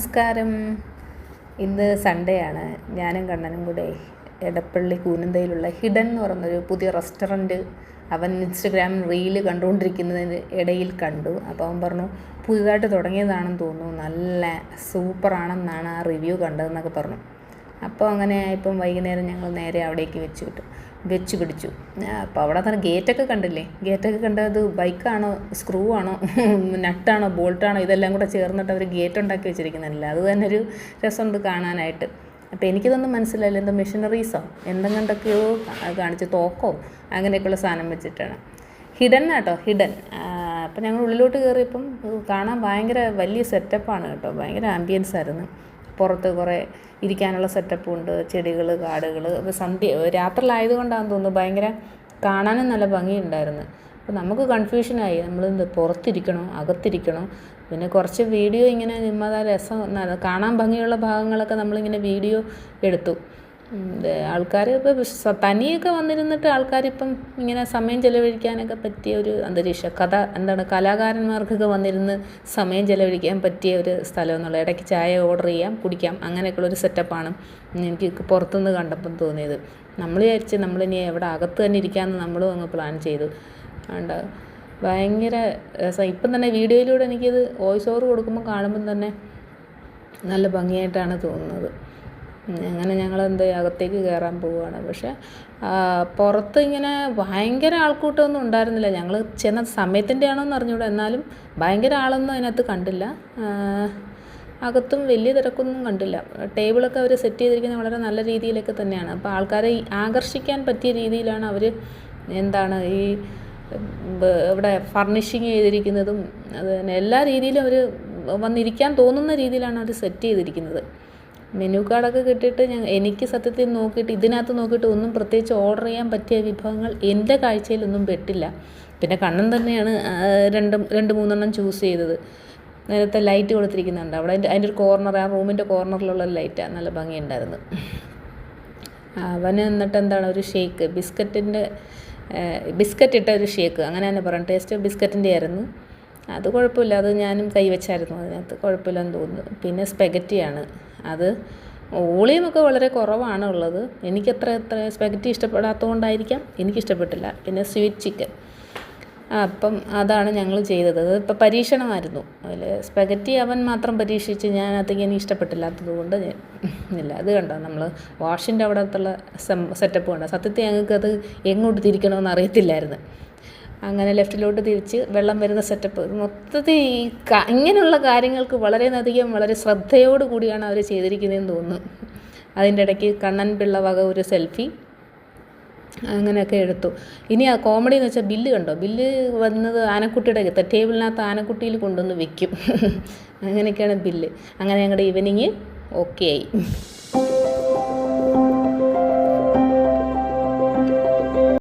നമസ്കാരം. ഇന്ന് സൺഡേ ആണ്. ഞാനും കണ്ണനും കൂടെ എടപ്പള്ളി കൂനന്തയിലുള്ള ഹിഡൻ എന്ന് പറയുന്നൊരു പുതിയ റെസ്റ്റോറൻറ്റ് അവൻ ഇൻസ്റ്റഗ്രാമിൽ റീല് കണ്ടുകൊണ്ടിരിക്കുന്നതിന് ഇടയിൽ കണ്ടു. അപ്പോൾ അവൻ പറഞ്ഞു പുതുതായിട്ട് തുടങ്ങിയതാണെന്ന് തോന്നുന്നു, നല്ല സൂപ്പറാണെന്നാണ് ആ റിവ്യൂ കണ്ടതെന്നൊക്കെ പറഞ്ഞു. അപ്പോൾ അങ്ങനെ ഇപ്പം വൈകുന്നേരം ഞങ്ങൾ നേരെ അവിടേക്ക് വെച്ച് പിടിച്ചു. അപ്പോൾ അവിടെ തന്നെ ഗേറ്റൊക്കെ കണ്ടില്ലേ? ഗേറ്റൊക്കെ കണ്ടത് ബൈക്കാണോ, സ്ക്രൂ ആണോ, നട്ടാണോ, ബോൾട്ടാണോ, ഇതെല്ലാം കൂടെ ചേർന്നിട്ട് അവർ ഗേറ്റ് ഉണ്ടാക്കി വെച്ചിരിക്കുന്നില്ല. അത് തന്നെ ഒരു രസമുണ്ട് കാണാനായിട്ട്. അപ്പോൾ എനിക്കിതൊന്നും മനസ്സിലായില്ല, എന്താ മെഷീനറീസോ എന്തെങ്കിലുമൊക്കെയോ കാണിച്ച്, തോക്കോ അങ്ങനെയൊക്കെയുള്ള സാധനം വെച്ചിട്ടാണ്. ഹിഡൻ കേട്ടോ, ഹിഡൻ. അപ്പോൾ ഞങ്ങൾ ഉള്ളിലോട്ട് കയറിയപ്പം കാണാൻ ഭയങ്കര വലിയ സെറ്റപ്പാണ് കേട്ടോ, ഭയങ്കര ആംബിയൻസ് ആയിരുന്നു. പുറത്ത് കുറേ ഇരിക്കാനുള്ള സെറ്റപ്പും ഉണ്ട്, ചെടികൾ, കാടുകൾ. അപ്പോൾ രാത്രിയിലായതുകൊണ്ടാണെന്ന് തോന്നുന്നു ഭയങ്കര കാണാനും നല്ല ഭംഗിയുണ്ടായിരുന്നു. അപ്പോൾ നമുക്ക് കൺഫ്യൂഷനായി, നമ്മൾ പുറത്തിരിക്കണോ അകത്തിരിക്കണോ. പിന്നെ കുറച്ച് വീഡിയോ ഇങ്ങനെ രസം കാണാൻ ഭംഗിയുള്ള ഭാഗങ്ങളൊക്കെ നമ്മളിങ്ങനെ വീഡിയോ എടുത്തു. ആൾക്കാർ ഇപ്പോൾ തനിയൊക്കെ വന്നിരുന്നിട്ട് ആൾക്കാരിപ്പം ഇങ്ങനെ സമയം ചിലവഴിക്കാനൊക്കെ പറ്റിയ ഒരു അന്തരീക്ഷം, കലാകാരന്മാർക്കൊക്കെ വന്നിരുന്ന് സമയം ചിലവഴിക്കാൻ പറ്റിയ ഒരു സ്ഥലം എന്നുള്ള. ഇടയ്ക്ക് ചായ ഓർഡർ ചെയ്യാം, കുടിക്കാം, അങ്ങനെയൊക്കെയുള്ളൊരു സെറ്റപ്പാണ് എനിക്ക് പുറത്തുനിന്ന് കണ്ടപ്പം തോന്നിയത്. നമ്മൾ വിചാരിച്ച് നമ്മളിനി എവിടെ അകത്ത് തന്നെ ഇരിക്കാമെന്ന് നമ്മളും അങ്ങ് പ്ലാൻ ചെയ്തു. അതുകൊണ്ട് ഭയങ്കര രസം. ഇപ്പം തന്നെ വീഡിയോയിലൂടെ എനിക്കിത് വോയിസ് ഓവർ കൊടുക്കുമ്പോൾ കാണുമ്പം തന്നെ നല്ല ഭംഗിയായിട്ടാണ് തോന്നുന്നത്. അങ്ങനെ ഞങ്ങൾ അകത്തേക്ക് കയറാൻ പോവുകയാണ്. പക്ഷേ പുറത്ത് ഇങ്ങനെ ഭയങ്കര ആൾക്കൂട്ടമൊന്നും ഉണ്ടായിരുന്നില്ല. ഞങ്ങൾ ചെന്ന സമയത്തിൻ്റെ ആണോ എന്ന് അറിഞ്ഞൂടാ, എന്നാലും ഭയങ്കര ആളൊന്നും അതിനകത്ത് കണ്ടില്ല. അകത്തും വലിയ തിരക്കൊന്നും കണ്ടില്ല. ടേബിളൊക്കെ അവർ സെറ്റ് ചെയ്തിരിക്കുന്നത് വളരെ നല്ല രീതിയിലൊക്കെ തന്നെയാണ്. അപ്പോൾ ആൾക്കാരെ ആകർഷിക്കാൻ പറ്റിയ രീതിയിലാണ് അവർ ഈ ഇവിടെ ഫർണിഷിങ് ചെയ്തിരിക്കുന്നതും. അത് തന്നെ എല്ലാ രീതിയിലും അവർ വന്നിരിക്കാൻ തോന്നുന്ന രീതിയിലാണ് അവർ സെറ്റ് ചെയ്തിരിക്കുന്നത്. മെനു കാർഡൊക്കെ കിട്ടിയിട്ട് എനിക്ക് സത്യത്തിൽ ഇതിനകത്ത് നോക്കിയിട്ട് ഒന്നും പ്രത്യേകിച്ച് ഓർഡർ ചെയ്യാൻ പറ്റിയ വിഭവങ്ങൾ എൻ്റെ കാഴ്ചയിലൊന്നും പെട്ടില്ല. പിന്നെ കണ്ണൻ തന്നെയാണ് രണ്ട് മൂന്നെണ്ണം ചൂസ് ചെയ്തത്. നേരത്തെ ലൈറ്റ് കൊടുത്തിരിക്കുന്നുണ്ട് അവിടെ, അതിൻ്റെ ഒരു കോർണർ, ആ റൂമിൻ്റെ കോർണറിലുള്ള ലൈറ്റാണ്, നല്ല ഭംഗിയുണ്ടായിരുന്നു. അവന് എന്നിട്ട് ഒരു ഷേക്ക്, ബിസ്ക്കറ്റ് ഇട്ട ഒരു ഷേക്ക്, അങ്ങനെ തന്നെ പറയാം. ടേസ്റ്റ് ബിസ്ക്കറ്റിൻ്റെ ആയിരുന്നു. അത് കുഴപ്പമില്ല, അത് ഞാനും കൈവച്ചായിരുന്നു അതിനകത്ത്, കുഴപ്പമില്ലെന്ന് തോന്നുന്നു. പിന്നെ സ്പെഗറ്റിയാണ്, അത് വോളിയമൊക്കെ വളരെ കുറവാണ് ഉള്ളത്. എനിക്കത്ര സ്പെഗറ്റി ഇഷ്ടപ്പെടാത്തതുകൊണ്ടായിരിക്കാം എനിക്കിഷ്ടപ്പെട്ടില്ല. പിന്നെ സ്വീറ്റ് ചിക്കൻ, അപ്പം അതാണ് ഞങ്ങൾ ചെയ്തത്. അതിപ്പോൾ പരീക്ഷണമായിരുന്നു. അതിൽ സ്പെഗറ്റി അവൻ മാത്രം പരീക്ഷിച്ച്, ഞാനതിലേക്ക് എനിക്ക് ഇഷ്ടപ്പെട്ടില്ലാത്തത് കൊണ്ട് ഇല്ല. അത് കണ്ടോ, നമ്മൾ വാഷിൻ്റെ അവിടത്തുള്ള സെറ്റപ്പ് കണ്ടോ. സത്യത്തിൽ ഞങ്ങൾക്കത് എങ്ങോട്ട് തിരിക്കണമെന്ന് അറിയത്തില്ലായിരുന്നു. അങ്ങനെ ലെഫ്റ്റിലോട്ട് തിരിച്ച് വെള്ളം വരുന്ന സെറ്റപ്പ്. മൊത്തത്തിൽ ഇങ്ങനെയുള്ള കാര്യങ്ങൾക്ക് വളരെ ശ്രദ്ധയോട് കൂടിയാണ് അവർ ചെയ്തിരിക്കുന്നതെന്ന് തോന്നുന്നു. അതിൻ്റെ ഇടയ്ക്ക് കണ്ണൻ പിള്ള വക ഒരു സെൽഫി അങ്ങനെയൊക്കെ എടുത്തു. ഇനി ആ കോമഡി എന്ന് വെച്ചാൽ ബില്ല് കണ്ടോ, ബില്ല് വന്നത് ആനക്കുട്ടിയുടെ ടേബിളിനകത്ത് ആനക്കുട്ടിയിൽ കൊണ്ടുവന്ന് വെക്കും. അങ്ങനെയൊക്കെയാണ് ബില്ല്. അങ്ങനെ ഞങ്ങളുടെ ഈവനിങ് ഓക്കെ ആയി.